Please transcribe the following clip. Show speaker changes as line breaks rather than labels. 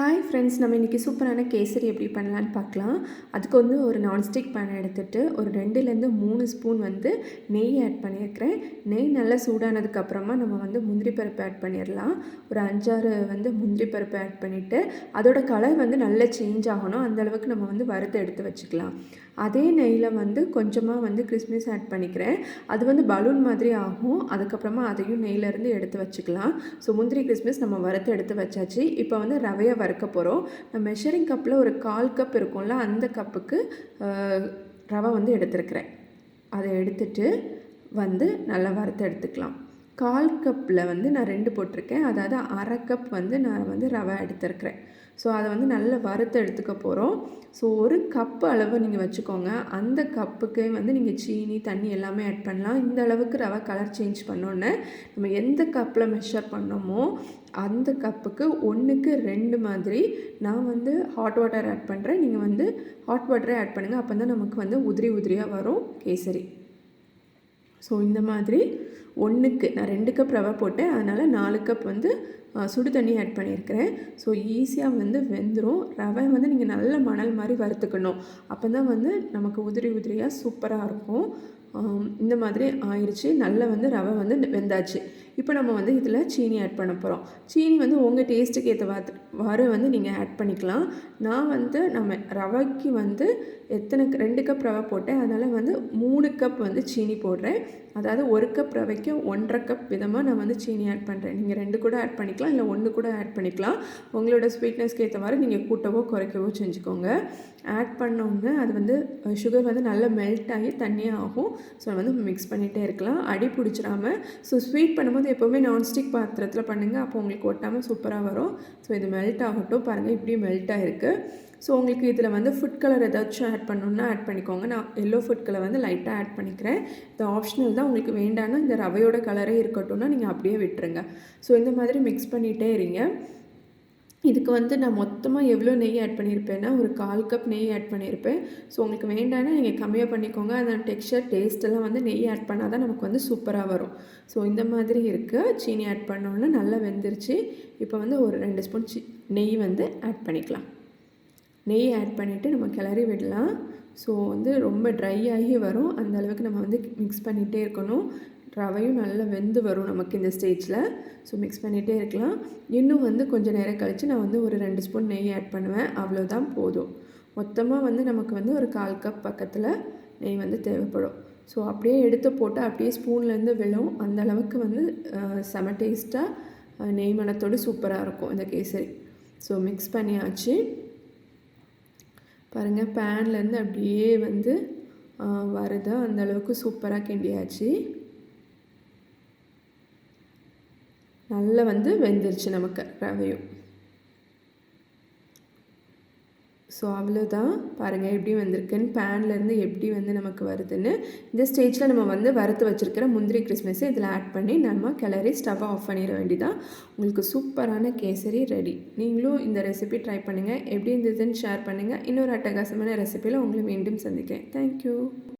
Hi friends, நம்ம இன்றைக்கி சூப்பரான கேசரி எப்படி பண்ணலான்னு பார்க்கலாம். அதுக்கு வந்து ஒரு நான்ஸ்டிக் பேன் எடுத்துகிட்டு ஒரு 2லேருந்து 3 ஸ்பூன் வந்து நெய் ஆட் பண்ணியிருக்கிறேன். நெய் நல்லா சூடானதுக்கப்புறமா நம்ம வந்து முந்திரி பருப்பு ஆட் பண்ணிடலாம். ஒரு 5-6 வந்து முந்திரி பருப்பு ஆட் பண்ணிவிட்டு அதோட கலர் வந்து நல்லா சேஞ்ச் ஆகணும். அந்தளவுக்கு நம்ம வந்து வறுத்து எடுத்து வச்சுக்கலாம். அதே நெய்யில் வந்து கொஞ்சமாக வந்து கிஸ்மிஸ் ஆட் பண்ணிக்கிறேன். அது வந்து பலூன் மாதிரி ஆகும். அதுக்கப்புறமா அதையும் நெய்யிலேருந்து எடுத்து வச்சுக்கலாம். ஸோ முந்திரி கிஸ்மிஸ் நம்ம வறுத்து எடுத்து வச்சாச்சு. இப்போ வந்து ரவையை வறுக்க போகிறோம். நான் மெஷரிங் கப்பில் ஒரு 1/4 கப் இருக்கும்ல, அந்த கப்புக்கு ரவை வந்து எடுத்துருக்கிறேன். அதை எடுத்துட்டு வந்து நல்லா வறுத்து எடுத்துக்கலாம். 1/4 கப்பில் வந்து நான் 2 போட்டிருக்கேன். அதாவது 1/2 கப் வந்து நான் வந்து ரவை எடுத்துருக்கிறேன். ஸோ அதை வந்து நல்லா வறுத்து எடுத்துக்க போகிறோம். ஸோ ஒரு கப்பு அளவு நீங்கள் வச்சுக்கோங்க. அந்த கப்புக்கே வந்து நீங்கள் சீனி, தண்ணி எல்லாமே ஆட் பண்ணலாம். இந்த அளவுக்கு ரவை கலர் சேஞ்ச் பண்ணோன்னே நம்ம எந்த கப்பில் மெஷர் பண்ணோமோ அந்த கப்புக்கு 1க்கு 2 மாதிரி நான் வந்து ஹாட் வாட்டர் ஆட் பண்ணுறேன். நீங்கள் வந்து ஹாட் வாட்டரே ஆட் பண்ணுங்கள். அப்போ தான் நமக்கு வந்து உதிரி உதிரியாக வரும் கேசரி. ஸோ இந்த மாதிரி 1க்கு நான் 2 கப் ரவை போட்டேன். அதனால் 4 கப் வந்து சுடு தண்ணி ஆட் பண்ணியிருக்கிறேன். ஸோ ஈஸியாக வந்து வெந்துடும். ரவை வந்து நீங்கள் நல்ல மணல் மாதிரி வறுத்துக்கணும். அப்போ தான் வந்து நமக்கு உதிரி உதிரியாக சூப்பராக இருக்கும். இந்த மாதிரி ஆயிடுச்சு. நல்லா வந்து ரவை வந்து வெந்தாச்சு. இப்போ நம்ம வந்து இதில் சீனி ஆட் பண்ண போகிறோம். சீனி வந்து உங்கள் டேஸ்ட்டுக்கு ஏற்றவாறு வந்து நீங்கள் ஆட் பண்ணிக்கலாம். நான் வந்து நம்ம ரவைக்கு வந்து 2 கப் ரவை போட்டேன். அதனால் வந்து 3 கப் வந்து சீனி போடுறேன். அதாவது 1 கப் ரவைக்கு 1.5 கப் விதமாக நான் வந்து சீனி ஆட் பண்ணுறேன். நீங்கள் 2 கூட ஆட் பண்ணிக்கலாம், இல்லை 1 கூட ஆட் பண்ணிக்கலாம். உங்களோட ஸ்வீட்னஸ்க்கு ஏற்றவாறு நீங்கள் கூட்டவோ குறைக்கவோ செஞ்சுக்கோங்க. ஆட் பண்ணோன்னு அது வந்து சுகர் வந்து நல்லா மெல்ட் ஆகி தண்ணியாக ஆகும். ஸோ வந்து மிக்ஸ் பண்ணிகிட்டே இருக்கலாம், அடி பிடிச்சிடாம. ஸோ ஸ்வீட் பண்ணும்போது எப்போவுமே நான்ஸ்டிக் பாத்திரத்தில் பண்ணுங்கள். அப்போ உங்களுக்கு ஒட்டாமல் சூப்பராக வரும். ஸோ இது மெல்ட் ஆகட்டும். பாருங்கள், இப்படி மெல்ட் ஆகிருக்கு. ஸோ உங்களுக்கு இதில் வந்து ஃபுட் கலர் ஏதாச்சும் ஆட் பண்ணணுன்னா ஆட் பண்ணிக்கோங்க. நான் எல்லோ ஃபுட் கலர் வந்து லைட்டாக ஆட் பண்ணிக்கிறேன். இது ஆப்ஷனல் தான். உங்களுக்கு வேண்டான்னா இந்த ரவையோட கலரே இருக்கட்டும்னா நீங்கள் அப்படியே விட்டுருங்க. ஸோ இந்த மாதிரி மிக்ஸ் பண்ணிகிட்டே இருங்க. இதுக்கு வந்து நான் மொத்தமாக எவ்வளோ நெய் ஆட் பண்ணியிருப்பேன்னா ஒரு 1/4 கப் நெய் ஆட் பண்ணியிருப்பேன். ஸோ உங்களுக்கு வேண்டான்னா நீங்கள் கம்மியாக பண்ணிக்கோங்க. அந்த டெக்ஸ்சர் டேஸ்ட்டெல்லாம் வந்து நெய் ஆட் பண்ணால் தான் நமக்கு வந்து சூப்பராக வரும். ஸோ இந்த மாதிரி இருக்குது. சீனி ஆட் பண்ணோன்னே நல்லா வெந்துருச்சு. இப்போ வந்து ஒரு 2 ஸ்பூன் நெய் வந்து ஆட் பண்ணிக்கலாம். நெய் ஆட் பண்ணிவிட்டு நம்ம கிளறி விடலாம். ஸோ வந்து ரொம்ப ட்ரை ஆகி வரும். அந்த அளவுக்கு நம்ம வந்து மிக்ஸ் பண்ணிகிட்டே இருக்கணும். ரவையும் நல்லா வெந்து வரும் நமக்கு இந்த ஸ்டேஜில். ஸோ மிக்ஸ் பண்ணிகிட்டே இருக்கலாம். இன்னும் வந்து கொஞ்சம் நேரம் கழித்து நான் வந்து ஒரு 2 ஸ்பூன் நெய் ஆட் பண்ணுவேன். அவ்வளோதான் போதும். மொத்தமாக வந்து நமக்கு வந்து ஒரு 1/4 கப் பக்கத்தில் நெய் வந்து தேவைப்படும். ஸோ அப்படியே எடுத்து போட்டு அப்படியே ஸ்பூன்லேருந்து விழும். அந்த அளவுக்கு வந்து செம டேஸ்ட்டாக நெய் மணத்தோடு சூப்பராக இருக்கும் இந்த கேசரி. ஸோ மிக்ஸ் பண்ணியாச்சு. பாருங்கள், பேன்லேருந்து அப்படியே வந்து வருது. அந்தளவுக்கு சூப்பராக கிண்டியாச்சு. நல்லா வந்து வெந்துருச்சு நமக்கு ரவையும். ஸோ அவ்வளோதான். பாருங்கள் எப்படி வந்திருக்குன்னு, பேன்லேருந்து எப்படி வந்து நமக்கு வருதுன்னு. இந்த ஸ்டேஜில் நம்ம வந்து வறுத்து வச்சுருக்கிற முந்திரி கிறிஸ்மஸை இதில் ஆட் பண்ணி நம்ம கிளறி ஸ்டவ்வை ஆஃப் பண்ணிட வேண்டியதான். உங்களுக்கு சூப்பரான கேசரி ரெடி. நீங்களும் இந்த ரெசிபி ட்ரை பண்ணுங்கள். எப்படி இருந்ததுன்னு ஷேர் பண்ணுங்கள். இன்னொரு அட்டகாசமான ரெசிபியில் உங்களை மீண்டும் சந்திக்கிறேன். தேங்க்யூ.